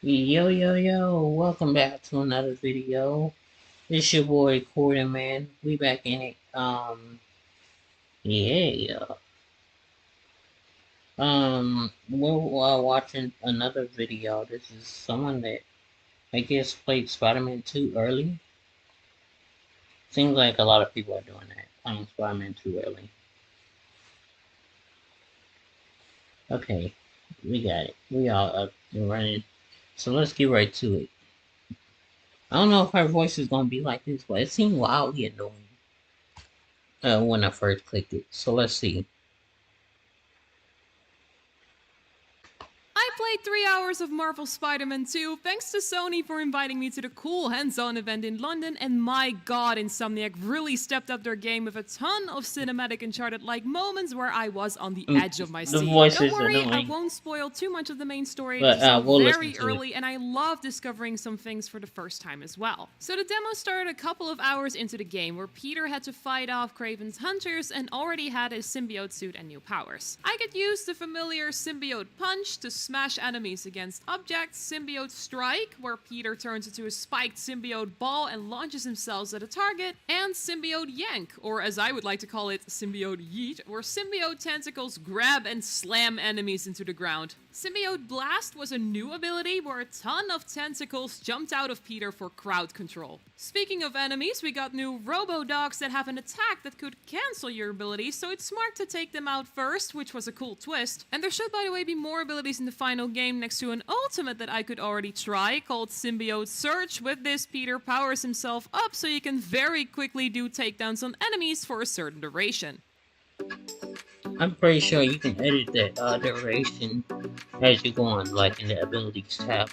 Yo, yo, yo, welcome back to another video. It's your boy Corey Man. We back in it. Yeah. We're watching another video. This is someone that I guess played Spider-Man 2 early. Seems like a lot of people are doing that. Playing Spider-Man 2 early. Okay, we got it. We all up and running. So let's get right to it. I don't know if her voice is gonna be like this, but it seemed wildly annoying when I first clicked it. So let's see. I played 3 hours of Marvel Spider-Man 2 thanks to Sony for inviting me to the cool hands-on event in London, and my god, Insomniac really stepped up their game with a ton of cinematic Uncharted-like moments where I was on the edge of my The seat. voice Don't is worry, I annoying, won't spoil too much of the main story, this but is still we'll listen very to it. early and I love discovering some things for the first time as well. So the demo started a couple of hours into the game where Peter had to fight off Kraven's hunters and already had his symbiote suit and new powers. I could use the familiar symbiote punch to smash enemies against objects, symbiote strike, where Peter turns into a spiked symbiote ball and launches himself at a target, and symbiote yank, or as I would like to call it, symbiote yeet, where symbiote tentacles grab and slam enemies into the ground. Symbiote blast was a new ability where a ton of tentacles jumped out of Peter for crowd control. Speaking of enemies, we got new robo-dogs that have an attack that could cancel your abilities, so it's smart to take them out first, which was a cool twist. And there should, by the way, be more abilities in the final game next to an ultimate that I could already try called Symbiote Surge. With this, Peter powers himself up so you can very quickly do takedowns on enemies for a certain duration. I'm pretty sure you can edit that duration as you go on, like in the abilities tab.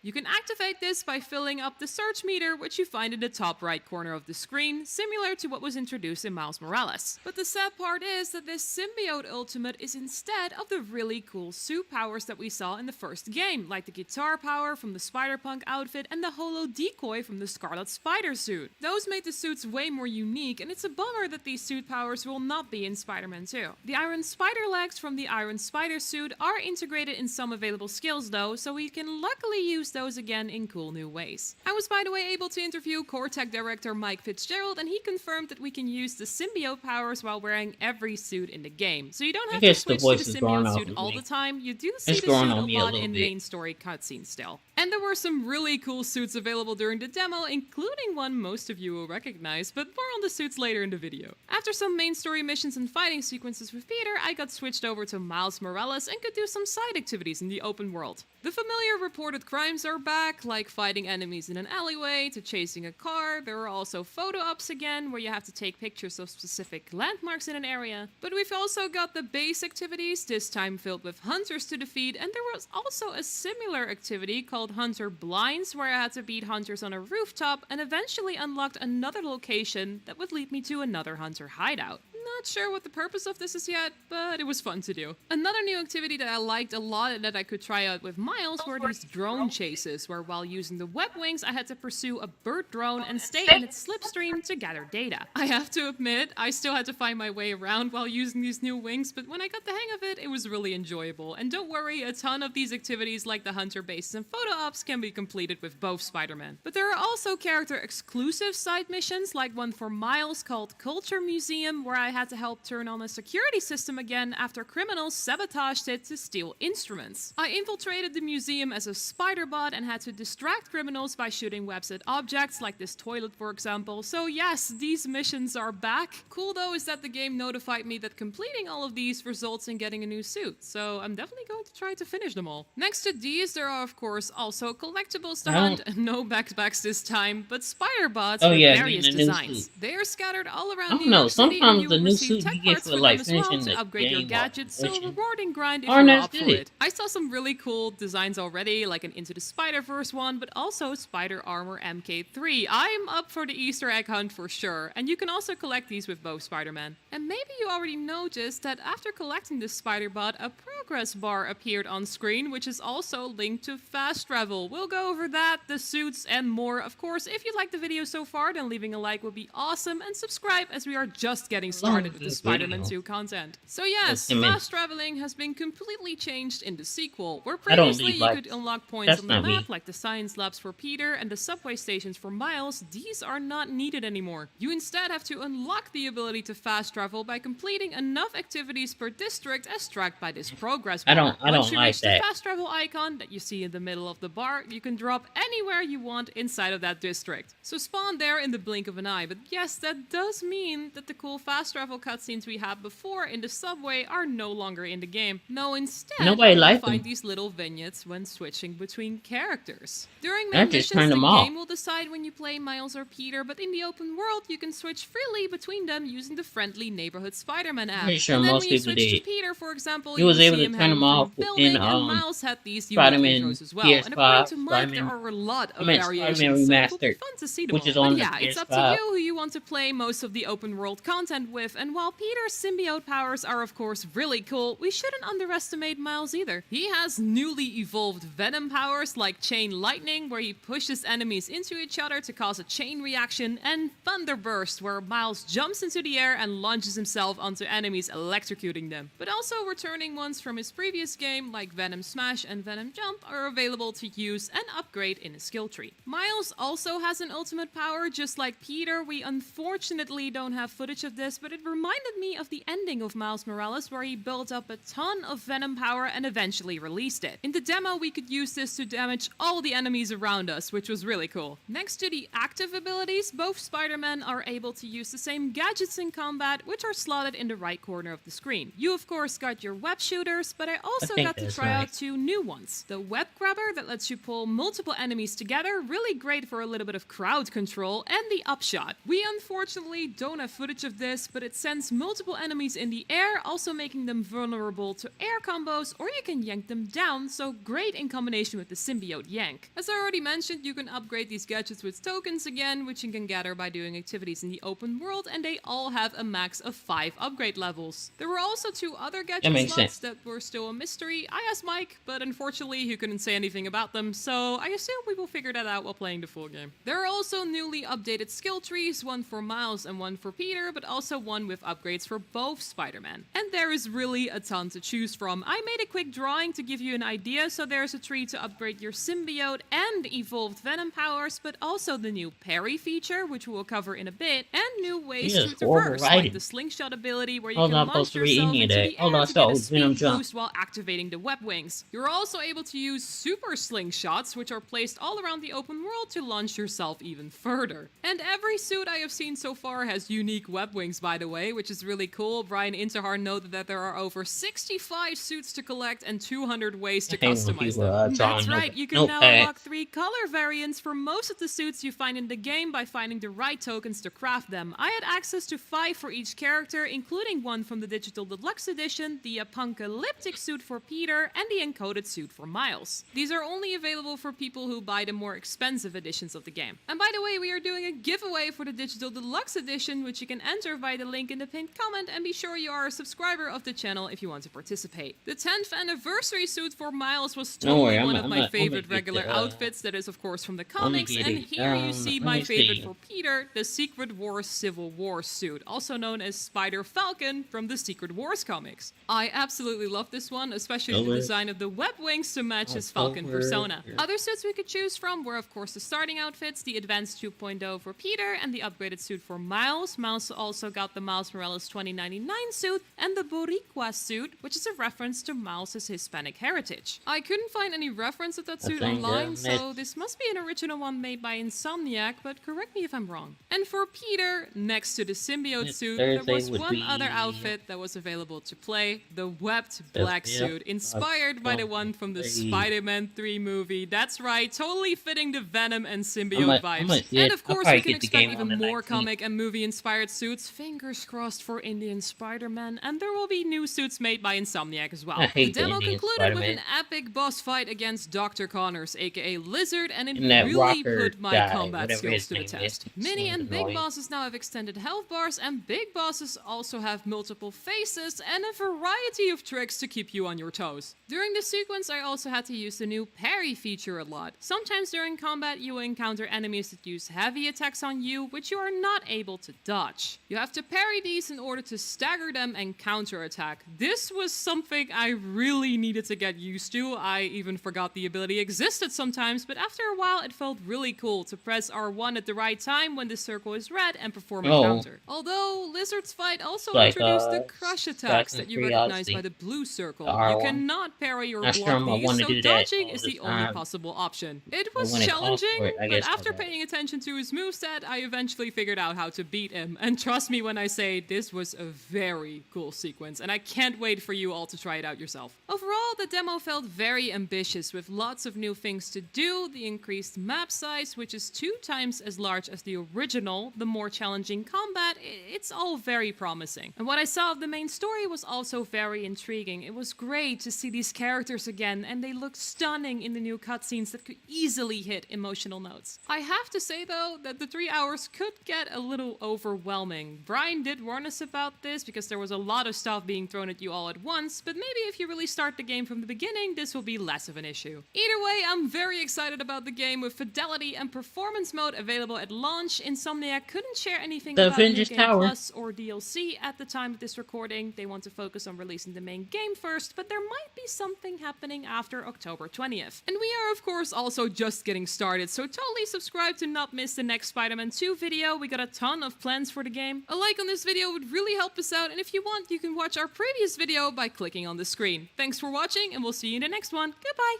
You can activate this by filling up the search meter, which you find in the top right corner of the screen, similar to what was introduced in Miles Morales. But the sad part is that this symbiote ultimate is instead of the really cool suit powers that we saw in the first game, like the guitar power from the Spider-Punk outfit and the holo decoy from the Scarlet Spider suit. Those made the suits way more unique, and it's a bummer that these suit powers will not be in Spider-Man 2. The Iron Spider legs from the Iron Spider suit are integrated in some available skills though, so we can luckily use those again in cool new ways. I was, by the way, able to interview core tech director Mike Fitzgerald, and he confirmed that we can use the symbiote powers while wearing every suit in the game. So you don't I have to guess the switch to the voice is growing symbiote off suit of all me. the time. You do see It's the growing suit a on me a lot little in bit. main story cutscenes still. And there were some really cool suits available during the demo, including one most of you will recognize, but more on the suits later in the video. After some main story missions and fighting sequences with Peter, I got switched over to Miles Morales and could do some side activities in the open world. The familiar reported crimes are back, like fighting enemies in an alleyway to chasing a car. There are also photo ops again, where you have to take pictures of specific landmarks in an area. But we've also got the base activities, this time filled with hunters to defeat, and there was also a similar activity called Hunter Blinds, where I had to beat hunters on a rooftop and eventually unlocked another location that would lead me to another hunter hideout. Not sure what the purpose of this is yet, but it was fun to do. Another new activity that I liked a lot and that I could try out with Miles were these drone chases, where while using the web wings, I had to pursue a bird drone and stay in its slipstream to gather data. I have to admit, I still had to find my way around while using these new wings, but when I got the hang of it, it was really enjoyable. And don't worry, a ton of these activities like the hunter bases and photo ops can be completed with both Spider-Man. But there are also character exclusive side missions, like one for Miles called Culture Museum, where I had to help turn on a security system again after criminals sabotaged it to steal instruments. I infiltrated the museum as a spider bot and had to distract criminals by shooting webs at objects like this toilet, for example. So yes, these missions are back. Cool though is that the game notified me that completing all of these results in getting a new suit, so I'm definitely going to try to finish them all. Next to these, there are of course also collectibles to hunt. No backpacks this time, but spider bots Oh with yeah, various getting a new designs. suit. They are scattered all I around don't New know. York City, and Sometimes you the will new receive suit tech you get parts for for them like as well finishing to the upgrade your game or gadgets, so mission reward and grind if aren't you're as up for good. it. I saw some really cool designs already, like an Into the Spider-Verse one, but also Spider Armor MK3. I'm up for the Easter egg hunt for sure, and you can also collect these with both Spider-Man. And maybe you already noticed that after collecting this spider bot, a progress bar appeared on screen, which is also linked to fast travel. We'll go over that, the suits, and more. Of course, if you liked the video so far, then leaving a like would be awesome, and subscribe as we are just getting A started with the the Spider-Man video. 2 content. So That's yes, him in. fast traveling has been completely changed in the sequel, where I don't previously leave you could lights. unlock points That's on the not map me. like the science labs for Peter and the subway stations for Miles. These are not needed anymore. You instead have to unlock the ability to fast travel by completing enough activities per district as tracked by this progress bar. I Once don't you like reach the that. fast travel icon that you see in the middle of the bar, you can drop anywhere you want inside of that district. So spawn there in the blink of an eye. But yes, that does mean that the cool fast travel cutscenes we had before in the subway are no longer in the game. No, instead, Nobody you will liked find them. these little vignettes when switching between characters. During I main just missions, turned the them off. game will decide when you play Miles or Peter, but in the open world, you can switch freely between them using the friendly Neighborhood Spider-Man I'm app. pretty sure And then most when you people switch to did. Peter, for example, You you was will able see to him turn hanging them from a off in building, and Miles had these unique Spider-Man intros as well. And according PS5, to Mike, there Spider-Man. are a lot I of meant Spider-Man variations, so it will be Remastered, fun to see them which all. is But on the yeah, it's up to you PS5. who you want to play most of the open world content with, and while Peter's symbiote powers are of course really cool, we shouldn't underestimate Miles either. He has newly evolved venom powers like chain lightning, where he pushes enemies into each other to cause a chain reaction, and thunderburst, where Miles jumps into the air and launches himself onto enemies, electrocuting them. But also returning ones from his previous game like Venom Smash and Venom Jump are available to use and upgrade in his skill tree. Miles also has an ultimate power just like Peter. We unfortunately don't have footage of this, but it reminded me of the ending of Miles Morales, where he built up a ton of venom power and eventually released it. In the demo, we could use this to damage all the enemies around us, which was really cool. Next to the active abilities, both Spider-Men are able to use the same gadgets in combat, which are slotted in the right corner of the screen. You of course got your web shooters, but I I also think got to that's try out nice. 2 new ones. The web grabber that lets you pull multiple enemies together, really great for a little bit of crowd control, and the upshot. We unfortunately don't have footage of this, but it sends multiple enemies in the air, also making them vulnerable to air combos, or you can yank them down, so great in combination with the symbiote yank. As I already mentioned, you can upgrade these gadgets with tokens again, which you can gather by doing activities in the open world, and they all have a max of 5 upgrade levels. There were also 2 other That gadget makes slots sense. that were still a mystery. I asked Mike, but unfortunately he couldn't say anything about them, so I assume we will figure that out while playing the full game. There are also newly updated skill trees, one for Miles and one for Peter, but also one with upgrades for both Spider-Man. And there is really a ton to choose from. I made a quick drawing to give you an idea, so there's a tree to upgrade your symbiote and evolved venom powers, but also the new parry feature, which we'll cover in a bit, and new ways He to is horrible traverse, like writing. the slingshot ability, where I you was can not launch supposed to read yourself any of into that. the All air I to saw get a was Venom speed Jump. boost while activating the web wings. You're also able to use super slingshots, which are placed all around the open world to launch yourself even further. And every suit I have seen so far has unique web wings, by the way, which is really cool. Brian Interhar noted that there are over 65 suits to collect and 200 ways to I hate when customize people them. drawing That's right, you can now notepad. unlock 3 color variants for most of the suits you find in the game by finding the right tokens to craft them. I had access to 5 for each character, including one from the Digital Deluxe Edition, the apocalyptic suit for Peter, and the encoded suit for Miles. These are only available for people who buy the more expensive editions of the game. And by the way, we are doing a giveaway for the Digital Deluxe Edition, which you can enter via the link in the pinned comment, and be sure you are a subscriber of the channel if you want to participate. The 10th anniversary suit for Miles was Don't worry, totally one I'm of my gonna favorite get regular the, outfits, that is of course from the I'm gonna comics, get and it. here you see Let my me favorite see. for Peter, the Secret Wars Civil War suit, also known as Spider Falcon from the Secret Wars comics. I absolutely love this one, especially the Over. design of the web wings to match his Falcon Over. persona. Other suits we could choose from were of course the starting outfits, the Advanced 2.0 for Peter, and the upgraded suit for Miles. Miles also got the Miles Morales 2099 suit and the Boricua suit, which is a reference to Miles' Hispanic heritage. I couldn't find any reference of that suit think online, that so this must be an original one made by Insomniac, but correct me if I'm wrong. And for Peter, next to the symbiote Next suit, Thursday there was would one be other outfit that was available to play, the webbed the black 5th suit, inspired by the of one from the February. Spider-Man 3 movie. That's right, totally fitting the Venom and I symbiote might vibes. see it. And of I'll course, probably we can get the expect game on even the more 19th. comic and movie-inspired suits. Fingers crossed for Indian Spider-Man, and there will be new suits made by Insomniac as well. I The hate the demo Indian concluded with Spider-Man. an epic boss fight against Dr. Connors, aka Lizard, and it And that really rocker put my guy, combat whatever skills his to the name test. is, Mini seems and big annoying. bosses now have extended health bars, and big bosses also have multiple faces and a variety of tricks to keep you on your toes. During the sequence, I also had to use the new parry feature a lot. Sometimes during combat, you will encounter enemies that use heavy attacks on you, which you are not able to dodge. You have to parry parry these in order to stagger them and counterattack. This was something I really needed to get used to. I even forgot the ability existed sometimes, but after a while it felt really cool to press R1 at the right time when the circle is red and perform a Oh, counter. Although Lizard's Fight also like introduced the crush attacks scratching that you recognize curiosity. by the blue circle. The You R1. cannot parry or Not sure block I'm gonna these, want to so do that dodging all is the the only time. possible option. It But was when it calls challenging, for it, I but guess I'll after do it. paying attention to his moveset, I eventually figured out how to beat him. And trust me when I say this was a very cool sequence, and I can't wait for you all to try it out yourself. Overall, the demo felt very ambitious with lots of new things to do, the increased map size, which is 2 times as large as the original, the more challenging combat, it's all very promising. And what I saw of the main story was also very intriguing. It was great to see these characters again, and they looked stunning in the new cutscenes that could easily hit emotional notes. I have to say though that the 3 hours could get a little overwhelming. Brian did warn us about this because there was a lot of stuff being thrown at you all at once, but maybe if you really start the game from the beginning, this will be less of an issue. Either way, I'm very excited about the game with fidelity and performance mode available at launch. Insomniac couldn't share anything The about New Avengers Game Tower. Plus or DLC at the time of this recording. They want to focus on releasing the main game first, but there might be something happening after October 20th. And we are of course also just getting started, so totally subscribe to not miss the next Spider-Man 2 video. We got a ton of plans for the game. A like on this video would really help us out, and if you want, you can watch our previous video by clicking on the screen. Thanks for watching, and we'll see you in the next one. Goodbye!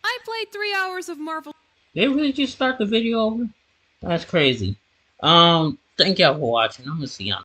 I played 3 hours of Marvel. They really just start the video over? That's crazy. Thank y'all for watching. I'm gonna see y'all.